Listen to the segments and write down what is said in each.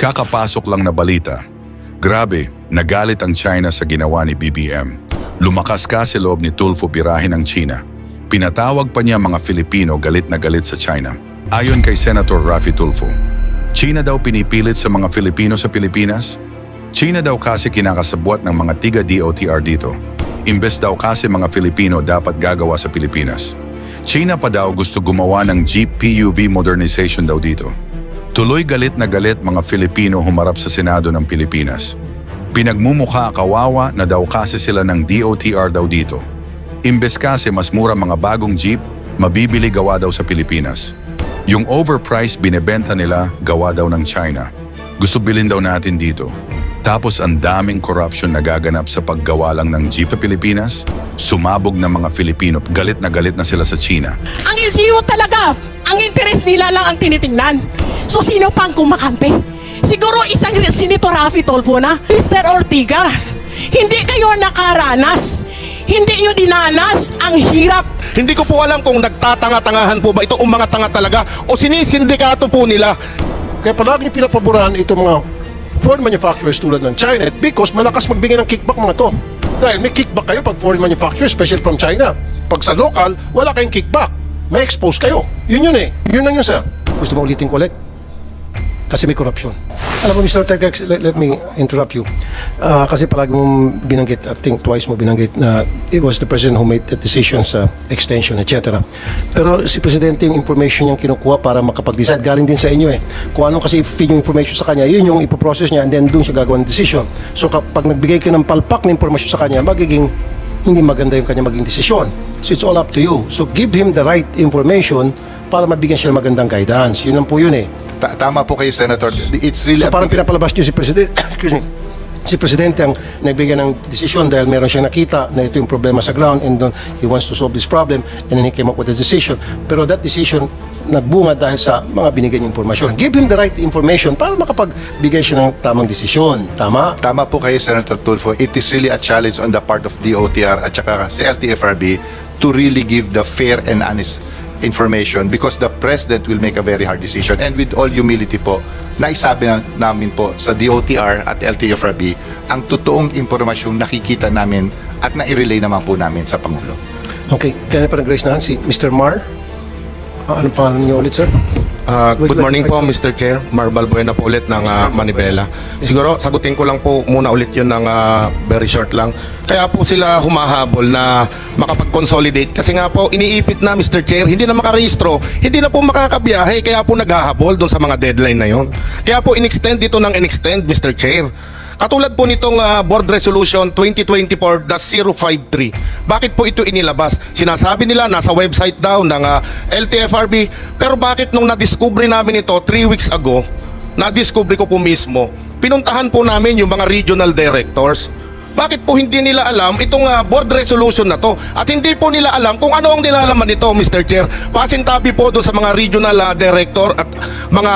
Kakapasok lang na balita. Grabe, nagalit ang China sa ginawa ni BBM. Lumakas ka sa loob ni Tulfo birahin ng China. Pinatawag pa niya mga Filipino galit na galit sa China. Ayon kay Senator Raffy Tulfo, China daw pinipilit sa mga Filipino sa Pilipinas? China daw kasi kinakasabwat ng mga tiga DOTR dito. Imbes daw kasi mga Filipino dapat gagawa sa Pilipinas. China pa daw gusto gumawa ng Jeep PUV modernization daw dito. Tuloy galit na galit mga Filipino humarap sa Senado ng Pilipinas. Pinagmumukha kawawa na daw kasi sila ng DOTR daw dito. Imbes kasi mas mura mga bagong Jeep, mabibili gawa daw sa Pilipinas. Yung overpriced binebenta nila gawa daw ng China. Gusto bilhin daw natin dito. Tapos ang daming corruption nagaganap sa paggawa lang ng Jeep sa Pilipinas. Sumabog ng mga Filipino, galit na sila sa China. Ang LGU talaga, ang interes nila lang ang tinitingnan. So sino pang kumakampi? Siguro isang Senator Raffy Tulfo na, Mr. Ortiga. Hindi kayo nakaranas. Hindi nyo dinanas ang hirap. Hindi ko po alam kung nagtatanga-tangahan po ba ito o mga tanga talaga o sinisindikato po nila. Kaya palagi pinapaboran itong mga foreign manufacturers tulad ng China because malakas magbigay ng kickback mga to. Dahil may kickback kayo pag foreign manufacturers, especially from China. Pag sa local, wala kayong kickback. May expose kayo. Yun eh. Yun lang yun, sir. Gusto mo ulitin ko ulit? Kasi may corruption. Alam mo, Mr. Tegex, let me interrupt you. Kasi palagi mong binanggit, I think twice mo binanggit na it was the President who made the decision sa extension, etc. Pero si Presidente yung information niyang kinukuha para makapag-decide, galing din sa inyo eh. Kung anong kasi feed yung information sa kanya, yun yung ipoprocess niya and then doon siya gagawa ng decision. So kapag nagbigay ka ng palpak na information sa kanya, magiging hindi maganda yung kanya maging desisyon. So it's all up to you. So give him the right information para mabigyan siya ng magandang guidance. Yun lang po yun eh. Tama po kayo, Senator. It's really so parang pinapalabas niyo si Presidente, excuse me, si Presidente ang nagbigay ng desisyon dahil meron siyang nakita na ito yung problema sa ground and he wants to solve this problem and then he came up with a decision. Pero that decision nagbunga dahil sa mga binigay niyong impormasyon. Give him the right information para makapagbigay siya ng tamang desisyon. Tama? Tama po kayo, Senator Tulfo. It is really a challenge on the part of DOTR at saka sa LTFRB to really give the fair and honest information because the President will make a very hard decision. And with all humility po, naisabi namin po sa DOTR at LTFRB ang totoong impormasyong nakikita namin at nai-relay naman po namin sa Pangulo. Okay, kaya pa nag-raise na si Mr. Mar. Anong pangalan niyo ulit, sir? Good morning po, Mr. Chair. Mar Balbuena po ulit ng Manibela. Siguro, sagutin ko lang po muna ulit yun ng very short lang. Kaya po sila humahabol na makapag-consolidate. Kasi nga po, iniipit na, Mr. Chair, hindi na makarehistro, hindi na po makakabiyahe. Kaya po naghahabol doon sa mga deadline na yon. Kaya po, in-extend dito ng in-extend, Mr. Chair. Katulad po nitong Board Resolution 2024-053. Bakit po ito inilabas? Sinasabi nila nasa website daw ng LTFRB. Pero bakit nung na-discover namin ito 3 weeks ago, na-discover ko po mismo, pinuntahan po namin yung mga regional directors. Bakit po hindi nila alam itong board resolution na to? At hindi po nila alam kung ano ang nilalaman nito, Mr. Chair. Pasintabi po doon sa mga regional director at mga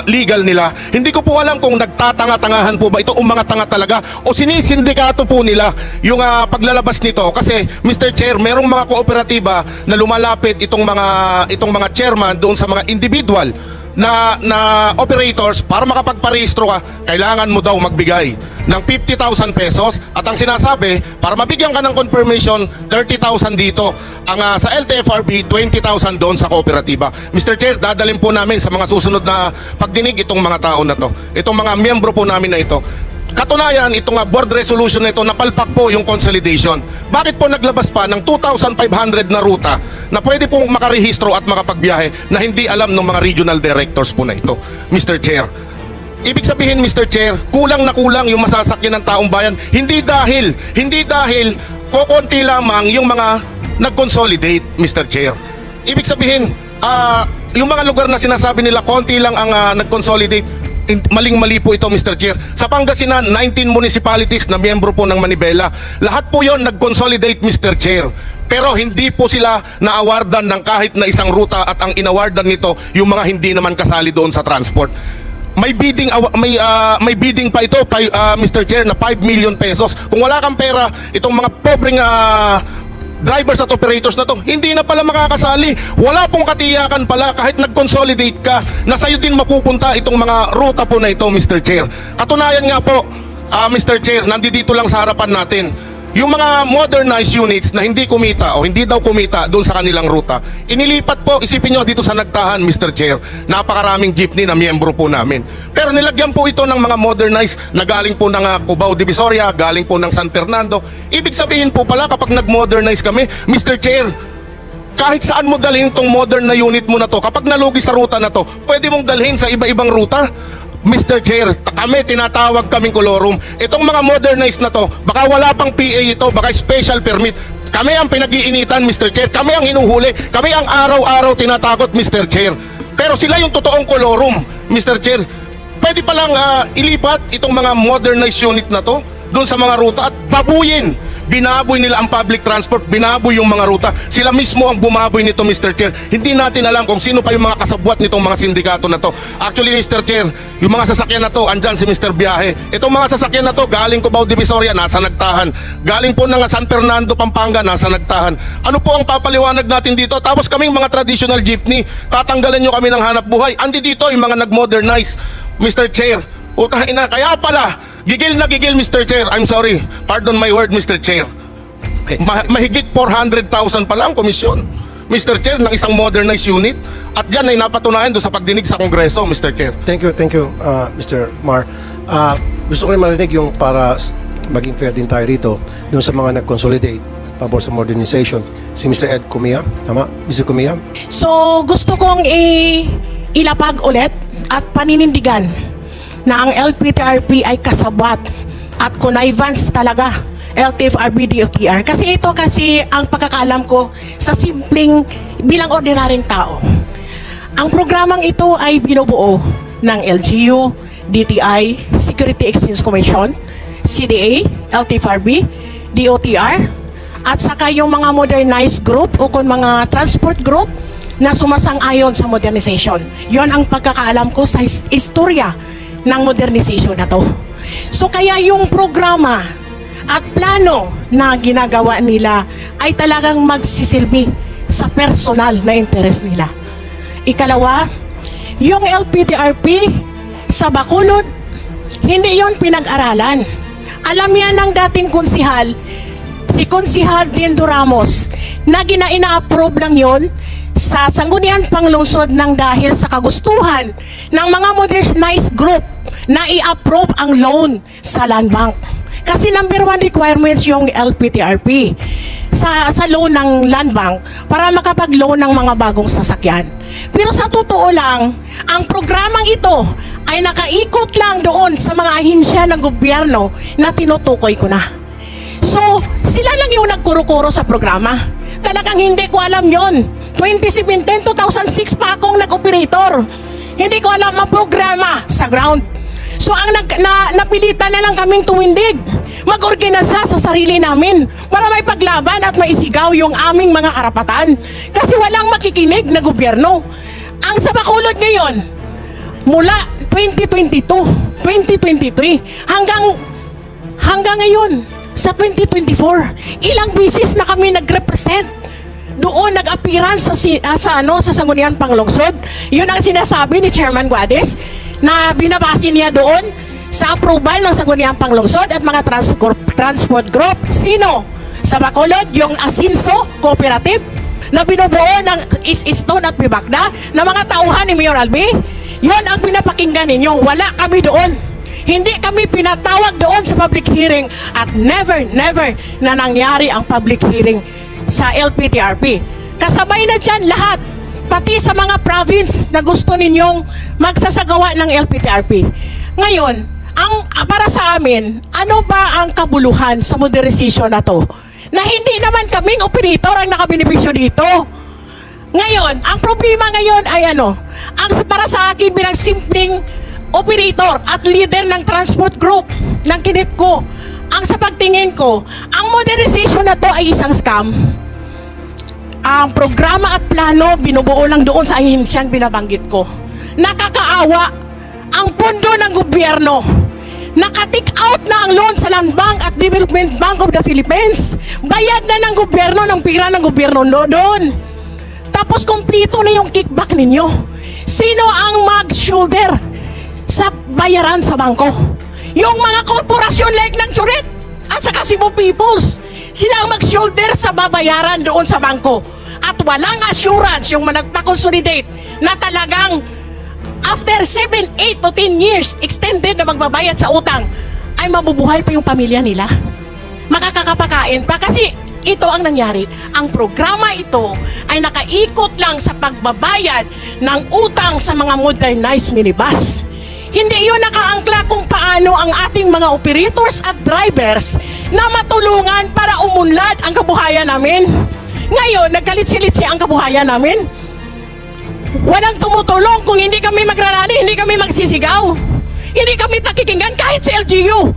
legal nila. Hindi ko po alam kung nagtatanga-tangahan po ba ito o mga tanga talaga o sinisindikato po nila yung paglalabas nito. Kasi, Mr. Chair, merong mga kooperatiba na lumalapit itong mga chairman doon sa mga individual na operators para makapagparehistro ka, kailangan mo daw magbigay ng 50,000 pesos at ang sinasabi, para mabigyan ka ng confirmation, 30,000 dito. Ang sa LTFRB, 20,000 doon sa kooperatiba. Mr. Chair, dadalhin po namin sa mga susunod na pagdinig itong mga tao na to. Itong mga miyembro po namin na ito. Katunayan, itong board resolution na ito, napalpak po yung consolidation. Bakit po naglabas pa ng 2,500 na ruta na pwede pong makarehistro at makapagbiyahe na hindi alam ng mga regional directors po na ito, Mr. Chair? Ibig sabihin, Mr. Chair, kulang na kulang yung masasakyan ng taong bayan. Hindi dahil kokonti lamang yung mga nag-consolidate, Mr. Chair. Ibig sabihin, yung mga lugar na sinasabi nila konti lang ang nag-consolidate, maling-mali po ito, Mr. Chair. Sa Pangasinan, 19 municipalities na miyembro po ng Manibela. Lahat po yon nag-consolidate, Mr. Chair. Pero hindi po sila na-awardan ng kahit na isang ruta at ang inawardan nito yung mga hindi naman kasali doon sa transport. May bidding pa ito, Mr. Chair, na 5 million pesos. Kung wala kang pera, itong mga pobreng drivers at operators na to, hindi na pala makakasali. Wala pong katiyakan pala kahit nag-consolidate ka na sa'yo din mapupunta itong mga ruta po na ito, Mr. Chair. Katunayan nga po, Mr. Chair, nandito lang sa harapan natin, yung mga modernized units na hindi kumita o hindi daw kumita doon sa kanilang ruta, inilipat po, isipin nyo, dito sa Nagtahan, Mr. Chair, napakaraming jeepney na miyembro po namin. Pero nilagyan po ito ng mga modernized na galing po ng Cubao Divisoria, galing po ng San Fernando. Ibig sabihin po pala kapag nag-modernize kami, Mr. Chair, kahit saan mo dalhin itong modern na unit mo na to, kapag nalugi sa ruta na to, pwede mong dalhin sa iba-ibang ruta. Mr. Chair, kami tinatawag kaming kolorum. Itong mga modernized na to, baka wala pang PA ito, baka special permit. Kami ang pinag-iinitan, Mr. Chair. Kami ang hinuhuli. Kami ang araw-araw tinatakot, Mr. Chair. Pero sila yung totoong kolorum, Mr. Chair. Pwede palang ilipat itong mga modernized unit na to doon sa mga ruta at babuyin. Binaboy nila ang public transport, binaboy yung mga ruta. Sila mismo ang bumaboy nito, Mr. Chair. Hindi natin alam kung sino pa yung mga kasabwat nitong mga sindikato na to. Actually, Mr. Chair, yung mga sasakyan na to, andyan si Mr. Biyahe. Itong mga sasakyan na to, galing Cubao Divisoria, nasa Nagtahan. Galing po ng San Fernando, Pampanga, nasa Nagtahan. Ano po ang papaliwanag natin dito? Tapos kaming mga traditional jeepney, tatanggalan nyo kami ng hanap buhay. Andi dito yung mga nag-modernize, Mr. Chair. Utahin na, kaya pala, gigil na gigil, Mr. Chair. I'm sorry. Pardon my word, Mr. Chair. Okay. Mahigit 400,000 pala ang komisyon, Mr. Chair, ng isang modernized unit. At yan ay napatunayan doon sa pagdinig sa Kongreso, Mr. Chair. Thank you, Mr. Mar. Gusto ko rin marinig yung para maging fair din tayo rito doon sa mga nag-consolidate pabor sa modernization. Si Mr. Ed Cumia, tama? Mr. Cumia? So, gusto kong ilapag ulit at paninindigan na ang LPTRP ay kasabwat at connivance talaga LTFRB, DOTR. Kasi ito kasi ang pagkakaalam ko sa simpleng bilang ordinaryong tao. Ang programang ito ay binubuo ng LGU, DTI, Security Exchange Commission, CDA, LTFRB, DOTR, at saka yung mga modernized group o kung mga transport group na sumasang-ayon sa modernization. Yon ang pagkakaalam ko sa istorya ng modernization na to. So kaya yung programa at plano na ginagawa nila ay talagang magsisilbi sa personal na interes nila. Ikalawa, yung LPTRP sa Bacolod, hindi yon pinag-aralan. Alam yan ng dating konsihal, si Konsihal Dindo Ramos, na ina-approve lang yon sa Sangguniang Panglungsod ng dahil sa kagustuhan ng mga modernized group na i-approve ang loan sa Land Bank. Kasi number 1 requirements yung LPTRP sa loan ng Land Bank para makapag-loan ng mga bagong sasakyan. Pero sa totoo lang, ang programang ito ay nakaikot lang doon sa mga ahensya ng gobyerno na tinutukoy ko na. So, sila lang yung nagkuro-kuro sa programa. Talagang hindi ko alam yon. 2017, 2006 pa akong nag-operator. Hindi ko alam ang programa sa ground. So ang napilitan na lang kaming tumindig, mag-organisa sa sarili namin para may paglaban at maisigaw yung aming mga karapatan. Kasi walang makikinig na gobyerno. Ang sa Bacolod ngayon, mula 2022, 2023, hanggang ngayon, sa 2024, ilang beses na kami nag-represent doon, nag-appearance sa Sangguniang Panglungsod. Yun ang sinasabi ni Chairman Guades na binabase niya doon sa approval ng Sangguniang Panglungsod at mga transport group. Sino? Sa Bacolod, yung Asinso Cooperative na binubuo ng Stone at Bibagda na mga tauhan ni Mayor Albi. Yun ang pinapakinggan ninyo. Wala kami doon. Hindi kami pinatawag doon sa public hearing at never na nangyari ang public hearing sa LPTRP. Kasabay na dyan lahat, pati sa mga province na gusto ninyong magsasagawa ng LPTRP. Ngayon, para sa amin, ano ba ang kabuluhan sa modernization na to? Na hindi naman kaming operator ang nakabenepisyo dito. Ngayon, ang problema ngayon ay para sa akin bilang simpleng operator at leader ng transport group ng Kinitco, ang sa pagtingin ko, ang modernization na to ay isang scam. Ang programa at plano binubuo lang doon sa ahensyang binabanggit ko. Nakakaawa ang pondo ng gobyerno Nakatik out na ang loan sa Land Bank at Development Bank of the Philippines. Bayad na ng gobyerno, ng pira ng gobyerno doon. Tapos kumplito na yung kickback ninyo. Sino ang mag-shoulder sa bayaran sa bangko? Yung mga korporasyon like ng Churet at saka Cebu Peoples. Sila ang mag-shoulder sa babayaran doon sa bangko. At walang assurance yung nagpa-consolidate na talagang after 7, 8 to 10 years extended na magbabayad sa utang ay mabubuhay pa yung pamilya nila. Makakakapakain pa kasi ito ang nangyari. Ang programa ito ay nakaikot lang sa pagbabayad ng utang sa mga modernized minibus. Hindi yun nakaangkla kung paano ang ating mga operators at drivers na matulungan para umunlad ang kabuhayan namin. Ngayon, nagkalit-silitsi ang kabuhayan namin. Walang tumutulong kung hindi kami magrarally, hindi kami magsisigaw. Hindi kami pakikinggan kahit sa LGU.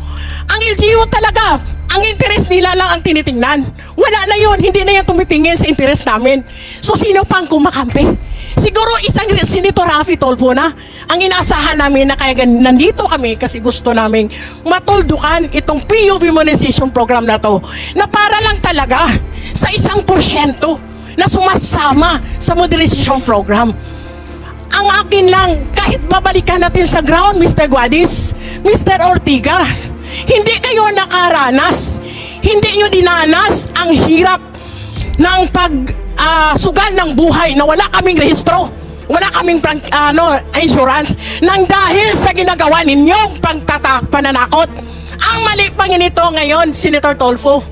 Ang LGU talaga, ang interes nila lang ang tinitingnan. Wala na yun, hindi na yan tumitingin sa interes namin. So sino pang kumakampi? Siguro isang Senator Raffy Tulfo na ang inaasahan namin na kaya nandito kami kasi gusto naming matuldukan itong PUV monetization program na to na para lang talaga sa 1% na sumasama sa modernization program. Ang akin lang, kahit babalikan natin sa ground, Mr. Guadis, Mr. Ortiga, hindi kayo nakaranas, hindi nyo dinanas ang hirap ng sugal ng buhay na wala kaming rehistro, wala kaming insurance nang dahil sa ginagawa ninyong pananakot. Ang mali pa nito ngayon, Senator Tulfo,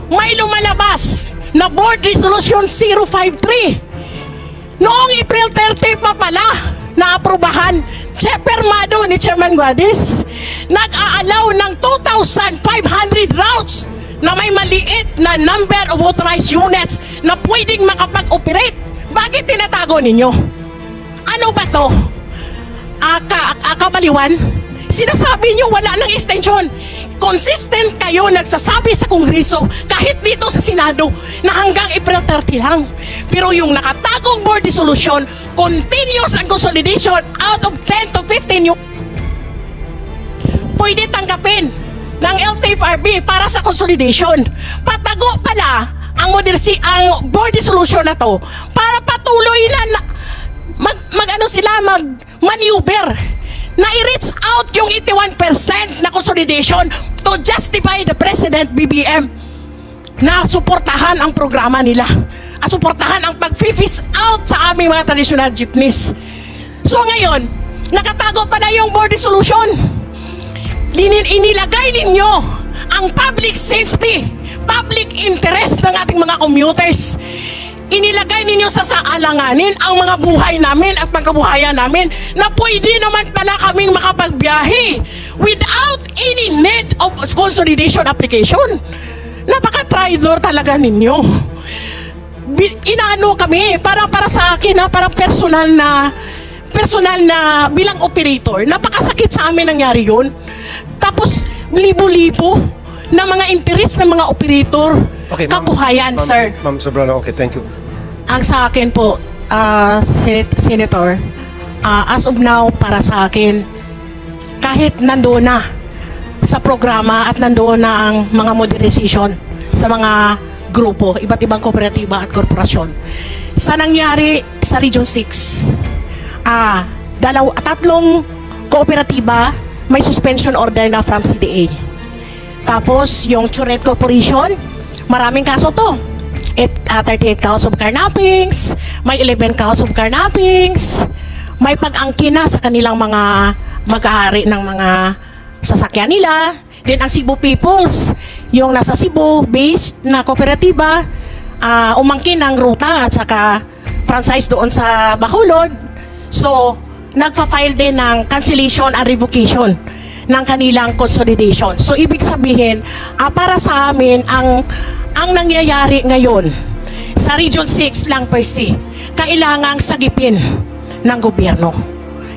may lumalabas na Board Resolution 053 noong April 30 pa pala naaprubahan, permado ni Chairman Guadis, nag-aalaw ng 2,500 routes na may maliit na number of authorized units na pwedeng makapag-operate. Bakit tinatago ninyo? Ano ba to? Kabaliwan? Sinasabi nyo wala ng extension. Consistent kayo nagsasabi sa Kongreso, kahit dito sa Senado, na hanggang April 30 lang. Pero yung nakatagong board resolution, continuous ang consolidation out of 10 to 15 yung pwede tanggapin ng LTFRB para sa consolidation. Patago pala ang board resolution na to para patuloy na mag-maneuver na i-reach out yung 81% na consolidation to justify the President BBM na suportahan ang programa nila at suportahan ang pag-fish out sa aming mga traditional jeepneys. So ngayon, nakatago pa na yung board resolution. Inilagay ninyo ang public safety, public interest ng ating mga commuters. Inilagay ninyo sa alanganin ang mga buhay namin at pagkabuhayan namin na pwede naman pala kaming makapagbiyahe without any need of consolidation application. Napaka-traidor talaga ninyo. Inaano kami, para sa akin, parang personal na bilang operator, napakasakit sa amin nangyari yun. Tapos, libo-libo na mga interest ng mga operator, kabuhayan, sir. Ma'am Sobrano, okay, thank you. Ang sa akin po, Senator, as of now, para sa akin, kahit nandoon na sa programa at nandoon na ang mga modernization sa mga grupo, iba't ibang kooperatiba at korporasyon, sa nangyari sa Region 6, tatlong kooperatiba may suspension order na from CDA. Tapos, yung Churet Corporation, maraming kaso to. 38 counts of carnappings, may 11 counts of carnappings, may pag-angkin na sa kanilang mga mag-aari ng mga sasakyan nila. Then ang Cebu Peoples, yung nasa Cebu based na kooperatiba, umangkin ng ruta at saka franchise doon sa Bacolod. So, nagpa-file din ng cancellation and revocation ng kanilang consolidation. So, ibig sabihin, para sa amin, ang nangyayari ngayon sa Region 6 lang per se, kailangang sagipin ng gobyerno.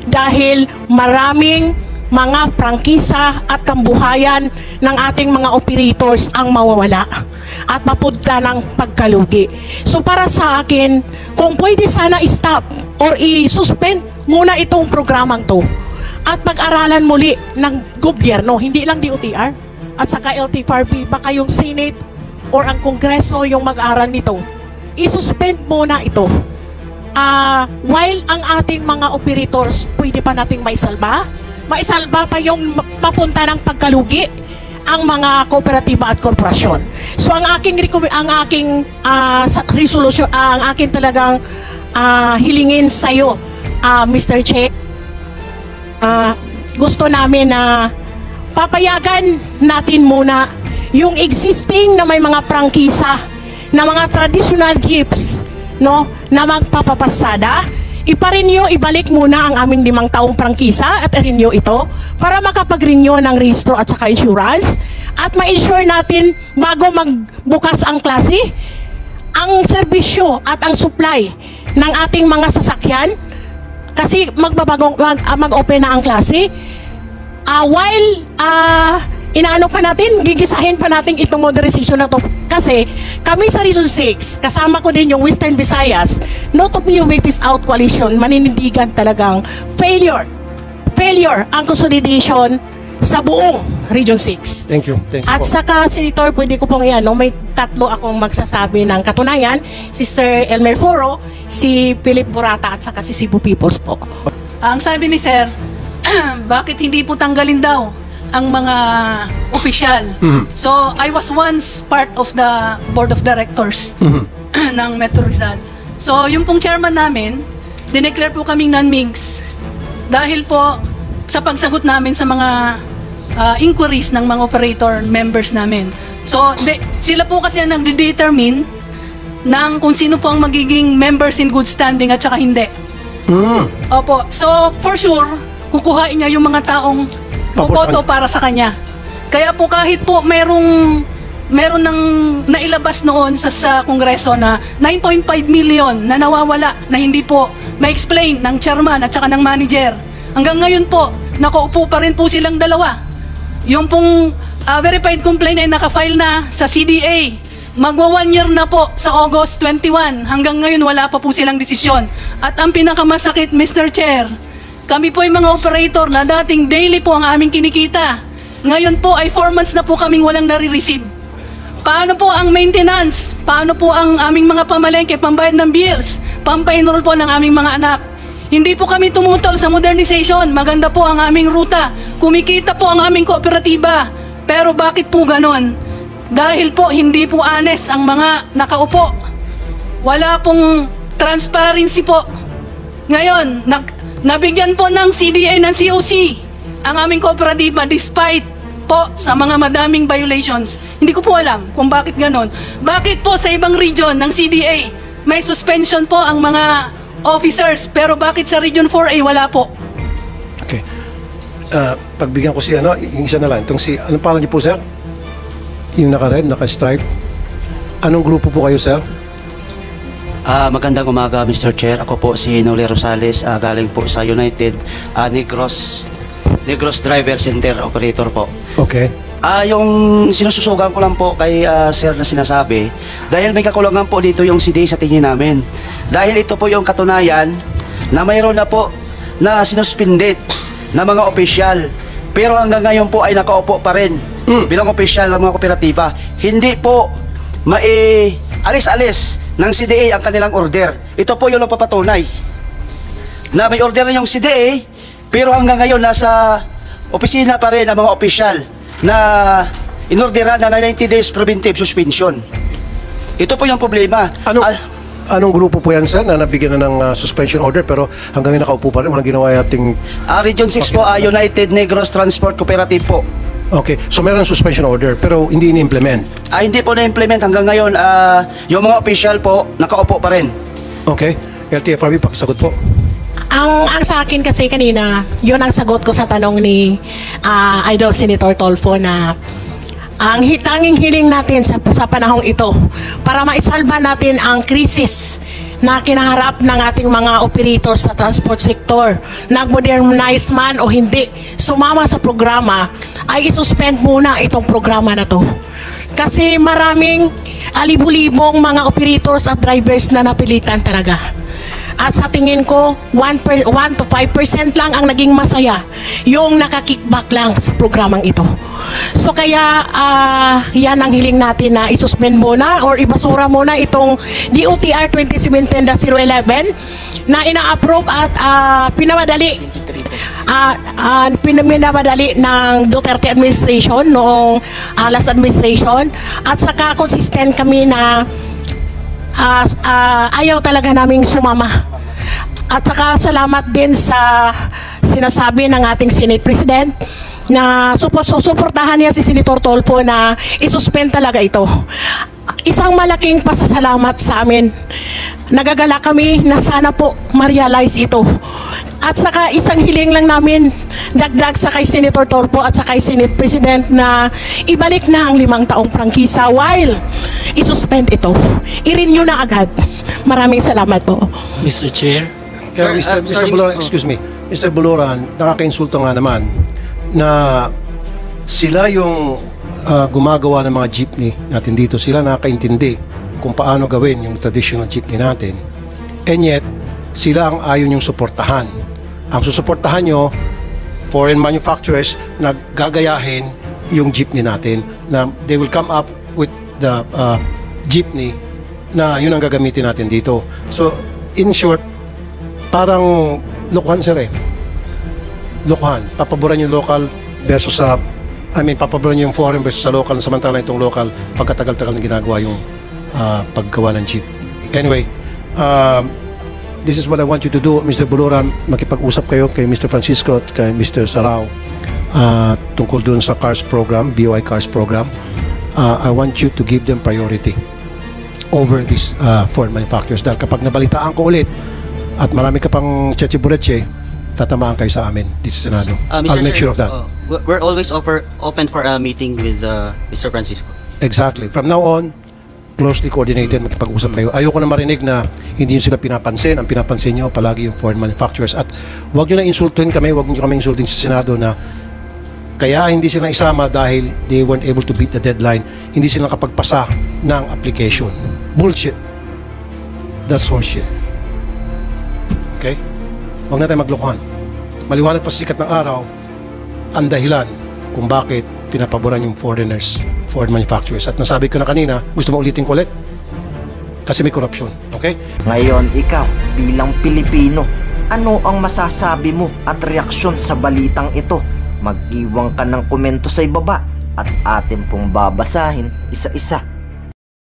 Dahil maraming mga prangkisa at kambuhayan ng ating mga operators ang mawawala at mapunta ng pagkalugi. So para sa akin, kung pwede sana i-stop or i-suspend muna itong programang to at pag-aralan muli ng gobyerno, hindi lang DOTR at saka LTFRB, baka yung Senate or ang Kongreso yung mag-aral nito. I-suspend muna ito. While ang ating mga operators pwede pa nating maisalba pa yung papunta ng pagkalugi ang mga kooperatiba at korporasyon. So ang aking resolution, ang aking talagang hilingin sa iyo, Mr. Chair, gusto namin na papayagan natin muna yung existing na may mga prangkisa na mga traditional jeeps, no, na magpapapasada. Ipa-renew, ibalik muna ang aming 5 taong prangkisa at i-renew ito para makapag-renew ng rehistro at saka insurance at ma-insure natin bago magbukas ang klase ang serbisyo at ang supply ng ating mga sasakyan kasi mag-open na ang klase. While inaano pa natin, gigisahin pa natin itong modernization na to. Kasi kami sa Region 6, kasama ko din yung Western Visayas, no to be phased out coalition, maninindigan talagang failure ang consolidation sa buong Region 6. Thank you. Thank you At po. saka, Senator, pwede ko pong no, may 3 akong magsasabi ng katunayan, si Sir Elmer Foro, si Philip Burata, at saka si Cebu Peoples po. Ang sabi ni Sir, bakit hindi po tanggalin daw ang mga opisyal? So, I was once part of the board of directors ng Metro Rizal. So, yung pong chairman namin, dineclare po kaming non-MIGs dahil po sa pagsagot namin sa mga inquiries ng mga operator members namin. So, sila po kasi ang nagde-determine ng kung sino po ang magiging members in good standing at saka hindi. Opo. So, for sure, kukuhain niya yung mga taong boboto para sa kanya. Kaya po kahit po meron nang nailabas noon sa Kongreso na 9.5 million na nawawala na hindi po ma-explain ng chairman at saka ng manager. Hanggang ngayon po, nakaupo pa rin po silang dalawa. Yung pong verified complaint ay nakafile na sa CDA. Magwa 1 year na po sa August 21. Hanggang ngayon wala pa po silang desisyon. At ang pinakamasakit, Mr. Chair, kami po ay mga operator na dating daily po ang aming kinikita. Ngayon po ay 4 months na po kaming walang nare-receive. Paano po ang maintenance? Paano po ang aming mga pamalengke, pambayad ng bills, pampa-enroll po ng aming mga anak? Hindi po kami tumutol sa modernization. Maganda po ang aming ruta. Kumikita po ang aming kooperatiba. Pero bakit po ganon? Dahil po hindi po honest ang mga nakaupo. Wala pong transparency po. Ngayon, nabigyan po ng CDA ng COC ang aming kooperatiba despite po sa mga madaming violations. Hindi ko po alam kung bakit ganon. Bakit po sa ibang region ng CDA may suspension po ang mga officers, pero bakit sa Region 4A wala po? Okay. Pagbigyan ko si yung isa na lang. Itong si, anong pangalan niyo po, sir? Yung naka-red, naka-stripe. Anong grupo po kayo, sir? Magandang umaga, Mr. Chair. Ako po si Noli Rosales, galing po sa United Negros Driver Center Operator po. Okay. Yung sinususugan ko lang po kay Sir na sinasabi, dahil may kakulangan po dito yung CDA sa tingin namin. Dahil ito po yung katunayan na mayroon na po na sinuspindit na mga opisyal, pero hanggang ngayon po ay nakaupo pa rin bilang opisyal ng mga kooperatiba. Hindi po alis-alis ng CDA ang kanilang order. Ito po yung napapatunay na may order na yung CDA, pero hanggang ngayon nasa opisina pa rin ang mga opisyal na inorderan na 90 days preventive suspension. Ito po yung problema. Anong grupo po yan, sir, na nabigyan na ng suspension order pero hanggang ngayon nakaupo pa rin, walang ginawa yating... Region 6 po, United Negros Transport Cooperative po. Okay, so meron suspension order pero hindi ini-implement? Hindi po na-implement hanggang ngayon. Yung mga official po, nakaupo pa rin. Okay, LTFRB, pakisagot po. Ang sa akin kasi kanina, yun ang sagot ko sa tanong ni Idol Senator Tolfo na ang tanging hiling natin sa panahong ito para maisalba natin ang krisis na kinaharap ng ating mga operators sa transport sector, nag-modernize man o hindi, sumama sa programa, ay isuspend muna itong programa na to. Kasi maraming libu-libong mga operators at drivers na napilitan talaga. At sa tingin ko, 1 to 5% lang ang naging masaya yung nakakickback lang sa programang ito. So kaya yan ang hiling natin na isuspend muna or ibasura muna itong DOTR 2017-011 na ina-approve at pinamadali ng Duterte administration noong last administration, at saka consistent kami na ayaw talaga naming sumama. At saka salamat din sa sinasabi ng ating Senate President na suportahan niya si Senator Tolfo na isuspend talaga ito. Isang malaking pasasalamat sa amin. Nagagala kami na sana po ma-realize ito. At saka isang hiling lang namin dagdag sa kay Senator Tolfo at sa kay Senate President na ibalik na ang 5 taong prangkisa while isuspend ito. I-renew na agad. Maraming salamat po. Mr. Chair. Kaya Mr. Buluran, excuse me. Mr. Buluran, nakaka-insulto nga naman na sila yung gumagawa ng mga jeepney natin dito. Sila nakakaintindi kung paano gawin yung traditional jeepney natin. And yet, sila ang ayaw niyong suportahan. Ang susuportahan nyo, foreign manufacturers na gagayahin yung jeepney natin, na they will come up with the jeepney na yun ang gagamitin natin dito. So, in short, parang lokohan sir eh. Lokohan. Papaboran yung local versus sa papaboran yung foreign versus sa local, samantala itong local pagkatagal-tagal na ginagawa yung paggawa ng jeep. Anyway, this is what I want you to do, Mr. Buluran. Makipag-usap kayo kay Mr. Francisco at kay Mr. Sarao tungkol dun sa CARS program, BOI CARS program. I want you to give them priority over these foreign manufacturers. Dahil kapag nabalitaan ko ulit at marami ka pang cheche-bureche, tatamaan kayo sa amin dito sa Senado. I'll make sure of that. We're always open for a meeting with Mr. Francisco. Exactly. From now on, closely coordinated, makipag-usap kayo. Ayoko na marinig na hindi nyo sila pinapansin. Ang pinapansin nyo palagi yung foreign manufacturers. At huwag nyo na insultuhin kami, huwag nyo kami insultuhin sa Senado na kaya hindi sila isama dahil they weren't able to beat the deadline. Hindi sila nakapagpasa ng application. Bullshit. That's horseshit. Okay? Huwag na tayo maglokohan. Maliwanag pa sa sikat ng araw ang dahilan kung bakit pinapaboran yung foreign manufacturers. At nasabi ko na kanina, gusto mo ulitin ko ulit? Kasi may korupsyon. Okay? Ngayon, ikaw, bilang Pilipino, ano ang masasabi mo at reaksyon sa balitang ito? Mag-iwan ka ng komento sa ibaba at atin pong babasahin isa-isa.